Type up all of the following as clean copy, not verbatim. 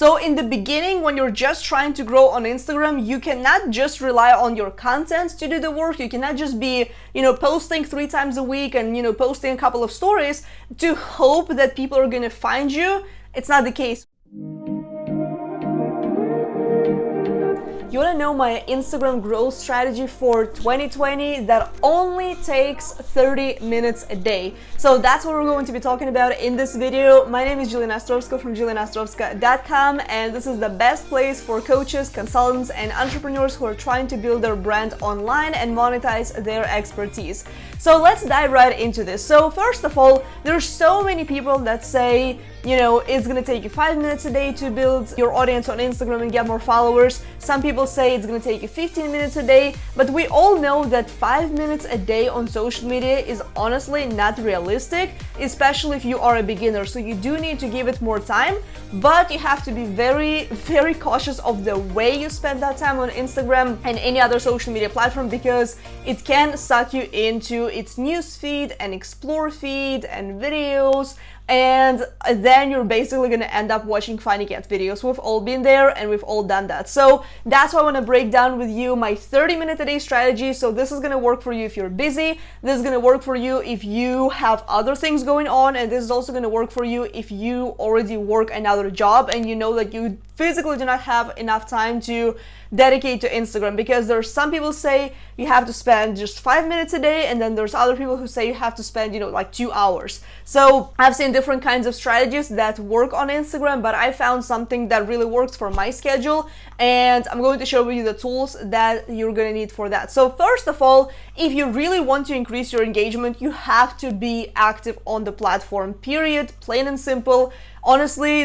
So in the beginning, when you're just trying to grow on Instagram, you cannot just rely on your content to do the work. You cannot just be, posting 3 times a week and, posting a couple of stories to hope that people are going to find you. It's not the case. You want to know my Instagram growth strategy for 2020 that only takes 30 minutes a day? So that's what we're going to be talking about in this video. My name is Jelena Ostrovska from JelenaOstrovska.com, and this is the best place for coaches, consultants, and entrepreneurs who are trying to build their brand online and monetize their expertise. So let's dive right into this. So first of all, there's so many people that say, it's gonna take you 5 minutes a day to build your audience on Instagram and get more followers. Some people say it's gonna take you 15 minutes a day, but we all know that 5 minutes a day on social media is honestly not realistic, especially if you are a beginner. So you do need to give it more time, but you have to be very, very cautious of the way you spend that time on Instagram and any other social media platform, because it can suck you into its news feed and explore feed and videos, and then you're basically going to end up watching funny cat videos. We've all been there and we've all done that. So that's why I want to break down with you my 30-minute a day strategy. So this is going to work for you if you're busy. This is going to work for you if you have other things going on. And this is also going to work for you if you already work another job and you know that you physically do not have enough time to dedicate to Instagram, because there's some people say you have to spend just 5 minutes a day, and then there's other people who say you have to spend, like 2 hours. So I've seen different kinds of strategies that work on Instagram, but I found something that really works for my schedule, and I'm going to show you the tools that you're going to need for that. So first of all, if you really want to increase your engagement, you have to be active on the platform, period, plain and simple. Honestly,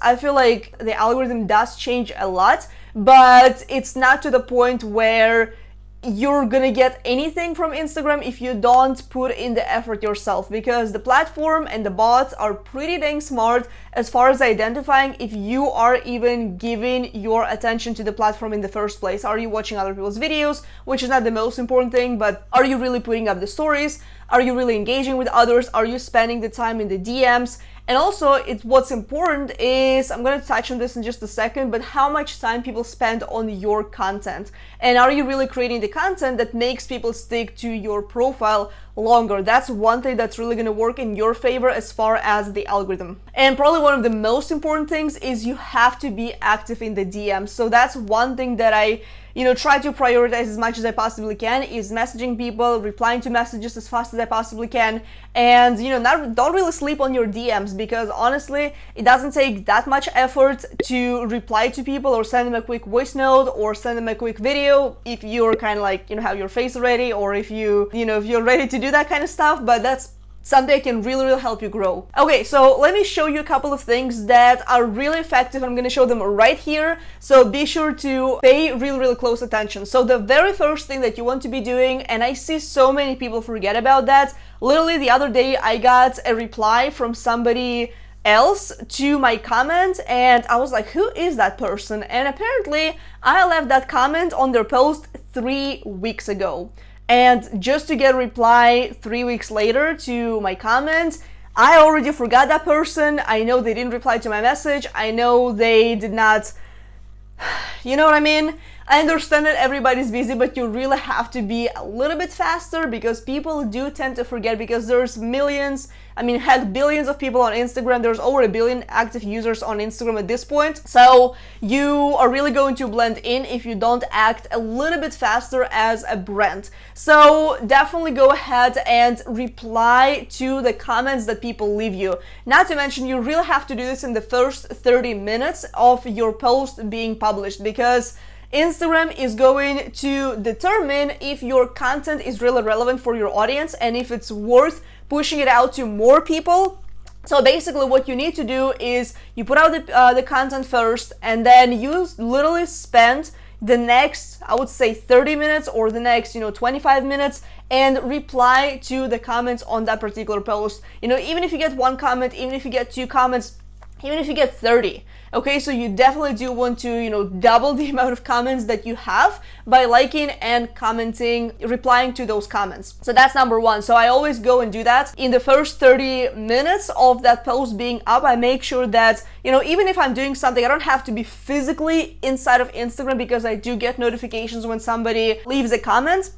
I feel like the algorithm does change a lot, but it's not to the point where you're gonna get anything from Instagram if you don't put in the effort yourself, because the platform and the bots are pretty dang smart as far as identifying if you are even giving your attention to the platform in the first place. Are you watching other people's videos, which is not the most important thing, but are you really putting up the stories? Are you really engaging with others? Are you spending the time in the DMs? And also, what's important is, I'm going to touch on this in just a second, but how much time people spend on your content. And are you really creating the content that makes people stick to your profile longer? That's one thing that's really going to work in your favor as far as the algorithm. And probably one of the most important things is you have to be active in the DMs. So that's one thing that I try to prioritize as much as I possibly can, is messaging people, replying to messages as fast as I possibly can, and don't really sleep on your DMs, because honestly, it doesn't take that much effort to reply to people or send them a quick voice note or send them a quick video if you're kind of like, have your face ready, or if if you're ready to do that kind of stuff. But that's something that can really, really help you grow. Okay, so let me show you a couple of things that are really effective. I'm going to show them right here, so be sure to pay really, really close attention. So the very first thing that you want to be doing, and I see so many people forget about that. Literally the other day I got a reply from somebody else to my comment, and I was like, who is that person? And apparently I left that comment on their post 3 weeks ago. And just to get a reply 3 weeks later to my comment, I already forgot that person. I know they didn't reply to my message. I know they did not, you know what I mean? I understand that everybody's busy, but you really have to be a little bit faster, because people do tend to forget, because there's millions, heck, billions of people on Instagram. There's over 1 billion active users on Instagram at this point. So you are really going to blend in if you don't act a little bit faster as a brand. So definitely go ahead and reply to the comments that people leave you. Not to mention, you really have to do this in the first 30 minutes of your post being published, because Instagram is going to determine if your content is really relevant for your audience and if it's worth pushing it out to more people. So basically what you need to do is you put out the content first, and then you literally spend the next, I would say, 30 minutes or the next 25 minutes and reply to the comments on that particular post. Even if you get one comment, even if you get 2 comments, even if you get 30. Okay, so you definitely do want to, double the amount of comments that you have by liking and commenting, replying to those comments. So that's number one. So I always go and do that. In the first 30 minutes of that post being up, I make sure that, even if I'm doing something, I don't have to be physically inside of Instagram, because I do get notifications when somebody leaves a comment.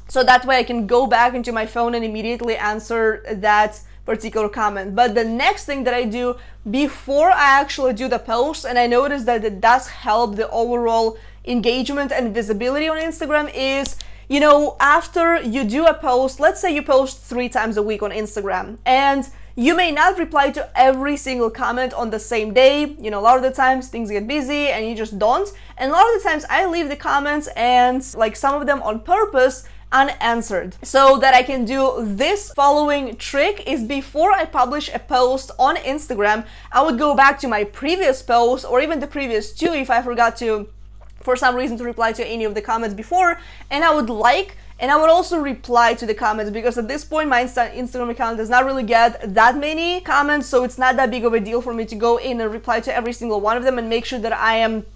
So that way I can go back into my phone and immediately answer that particular comment. But the next thing that I do before I actually do the post, and I notice that it does help the overall engagement and visibility on Instagram, is, after you do a post, let's say you post 3 times a week on Instagram, and you may not reply to every single comment on the same day. A lot of the times things get busy and you just don't. And a lot of the times I leave the comments, and like some of them on purpose, unanswered. So that I can do this following trick is, before I publish a post on Instagram, I would go back to my previous post, or even the previous 2 if I forgot to, for some reason, to reply to any of the comments before, and I would like, and I would also reply to the comments, because at this point my Instagram account does not really get that many comments, so it's not that big of a deal for me to go in and reply to every single one of them and make sure that I am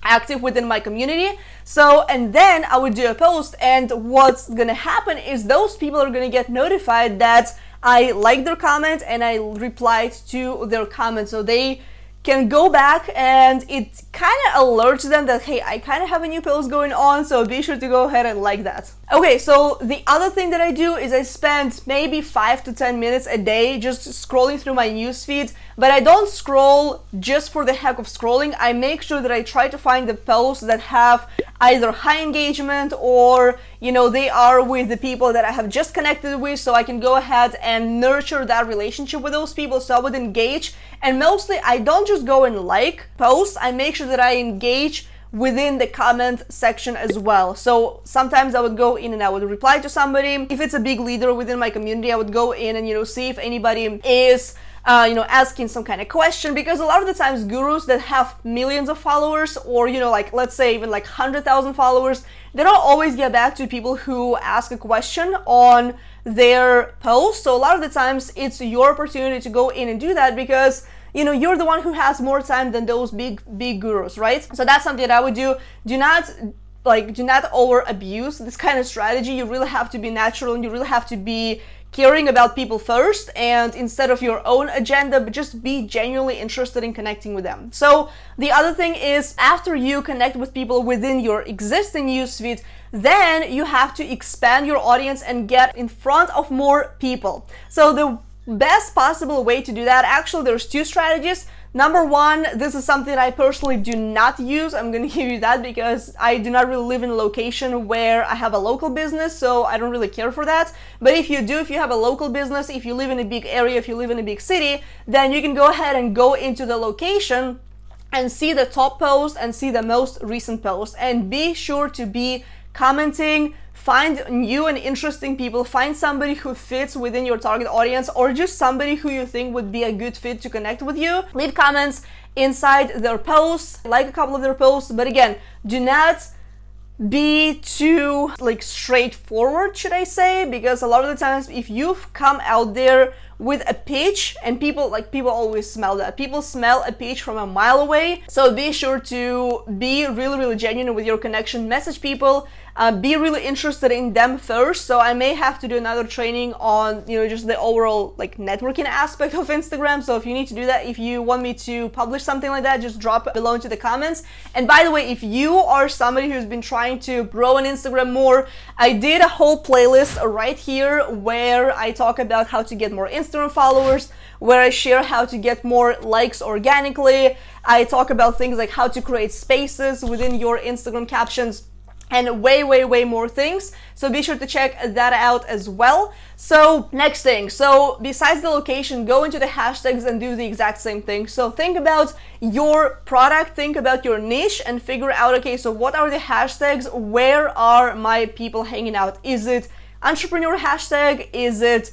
active within my community. So, and then I would do a post, and what's gonna happen is those people are gonna get notified that I liked their comment and I replied to their comment. So they can go back, and it kind of alerts them that, hey, I kind of have a new post going on, so be sure to go ahead and like that. Okay, so the other thing that I do is I spend maybe 5 to 10 minutes a day just scrolling through my newsfeed, but I don't scroll just for the heck of scrolling. I make sure that I try to find the posts that have either high engagement, or they are with the people that I have just connected with, so I can go ahead and nurture that relationship with those people. So I would engage, and mostly I don't just go and like posts, I make sure that I engage within the comment section as well. So sometimes I would go in and I would reply to somebody. If it's a big leader within my community, I would go in and see if anybody is asking some kind of question, because a lot of the times gurus that have millions of followers, or like, let's say even like 100,000 followers, they don't always get back to people who ask a question on their post. So a lot of the times it's your opportunity to go in and do that, because you're the one who has more time than those big gurus, right? So that's something that I would do. Do not over abuse this kind of strategy. You really have to be natural, and you really have to be caring about people first, and instead of your own agenda, but just be genuinely interested in connecting with them. So the other thing is, after you connect with people within your existing newsfeed, then you have to expand your audience and get in front of more people. So the best possible way to do that, actually there's 2 strategies. Number one, this is something I personally do not use. I'm going to give you that because I do not really live in a location where I have a local business, so I don't really care for that. But if you do, if you have a local business, if you live in a big area, if you live in a big city, then you can go ahead and go into the location and see the top post and see the most recent post, and be sure to be commenting. Find new and interesting people. Find somebody who fits within your target audience, or just somebody who you think would be a good fit to connect with you. Leave comments inside their posts, like a couple of their posts, but again, do not be too straightforward, should I say, because a lot of the times if you've come out there with a pitch, and people always smell that. People smell a pitch from a mile away. So be sure to be really genuine with your connection. Message people, be really interested in them first. So I may have to do another training on just the overall networking aspect of Instagram. So if you need to do that, if you want me to publish something like that, just drop it below into the comments. And by the way, if you are somebody who's been trying to grow on Instagram more, I did a whole playlist right here where I talk about how to get more Instagram followers, where I share how to get more likes organically. I talk about things like how to create spaces within your Instagram captions, and way more things. So be sure to check that out as well. So next thing, so besides the location, go into the hashtags and do the exact same thing. So think about your product, think about your niche, and figure out, okay, so what are the hashtags? Where are my people hanging out? Is it entrepreneur hashtag? Is it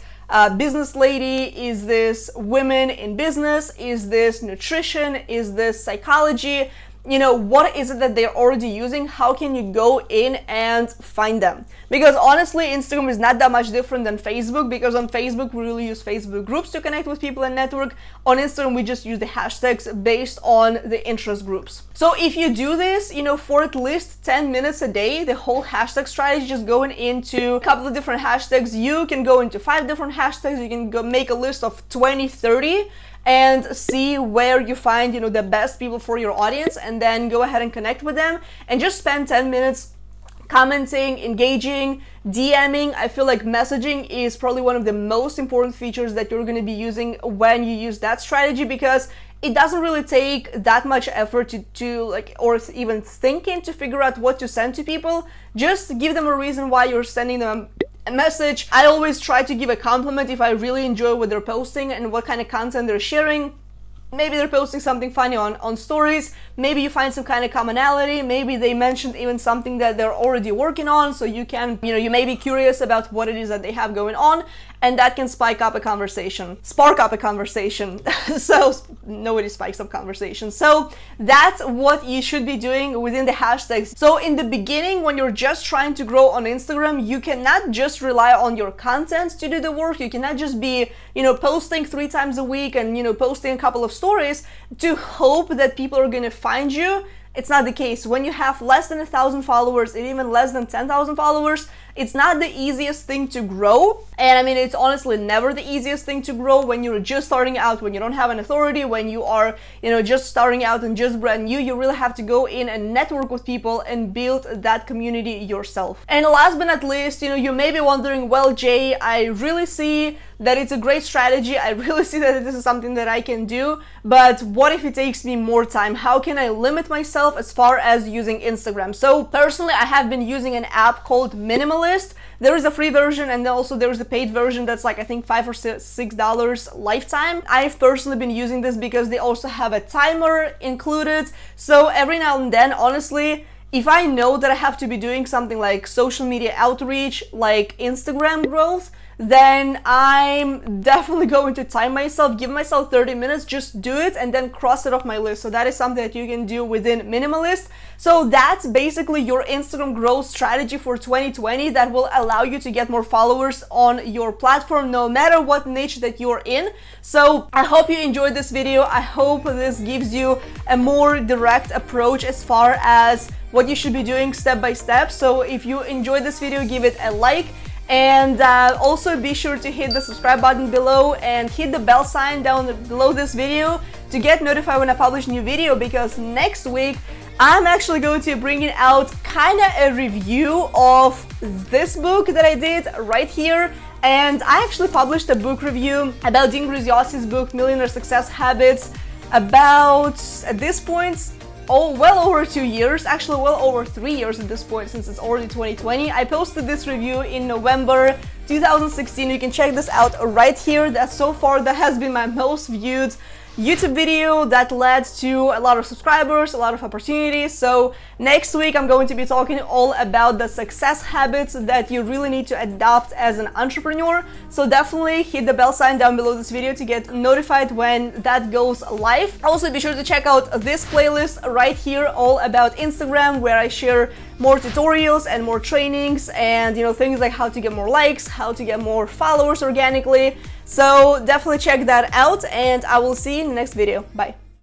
business lady? Is this women in business? Is this nutrition? Is this psychology? what is it that they're already using? How can you go in and find them? Because honestly, Instagram is not that much different than Facebook, because on Facebook, we really use Facebook groups to connect with people and network. On Instagram, we just use the hashtags based on the interest groups. So if you do this, for at least 10 minutes a day, the whole hashtag strategy, just going into a couple of different hashtags, you can go into 5 different hashtags, you can go make a list of 20, 30, and see where you find, the best people for your audience, and then go ahead and connect with them and just spend 10 minutes commenting, engaging, DMing. I feel like messaging is probably one of the most important features that you're going to be using when you use that strategy, because it doesn't really take that much effort or even thinking to figure out what to send to people. Just give them a reason why you're sending them a message. I always try to give a compliment if I really enjoy what they're posting and what kind of content they're sharing. Maybe they're posting something funny on stories, maybe you find some kind of commonality, maybe they mentioned even something that they're already working on, so you can, you may be curious about what it is that they have going on, and that can spark up a conversation. So nobody spikes up conversations. So that's what you should be doing within the hashtags. So in the beginning, when you're just trying to grow on Instagram, you cannot just rely on your content to do the work. You cannot just be, posting 3 times a week and, posting a couple of stories to hope that people are going to find you. It's not the case. When you have less than 1,000 followers and even less than 10,000 followers, it's not the easiest thing to grow. And I mean, it's honestly never the easiest thing to grow when you're just starting out, when you don't have an authority, when you are, just starting out and just brand new. You really have to go in and network with people and build that community yourself. And last but not least, you may be wondering, well, Jay, I really see that it's a great strategy. I really see that this is something that I can do, but what if it takes me more time? How can I limit myself as far as using Instagram? So personally, I have been using an app called Minimalist. There is a free version, and then also there is a paid version that's like, I think $5 or $6 lifetime. I've personally been using this because they also have a timer included. So every now and then, honestly, if I know that I have to be doing something like social media outreach, like Instagram growth, then I'm definitely going to time myself, give myself 30 minutes, just do it, and then cross it off my list. So that is something that you can do within Minimalist. So that's basically your Instagram growth strategy for 2020 that will allow you to get more followers on your platform, no matter what niche that you're in. So I hope you enjoyed this video. I hope this gives you a more direct approach as far as what you should be doing step by step. So if you enjoyed this video, give it a like. And also be sure to hit the subscribe button below and hit the bell sign down below this video to get notified when I publish a new video, because next week I'm actually going to be bringing out kind of a review of this book that I did right here. And I actually published a book review about Dean Graziossi's book, Millionaire Success Habits, about, at this point, well over 2 years, actually well over 3 years at this point, since it's already 2020. I posted this review in November 2016. You can check this out right here. That so far, that has been my most viewed YouTube video that led to a lot of subscribers, a lot of opportunities. So next week I'm going to be talking all about the success habits that you really need to adopt as an entrepreneur. So definitely hit the bell sign down below this video to get notified when that goes live. Also be sure to check out this playlist right here, all about Instagram, where I share more tutorials and more trainings and things like how to get more likes, how to get more followers organically. So definitely check that out, and I will see you in the next video. Bye.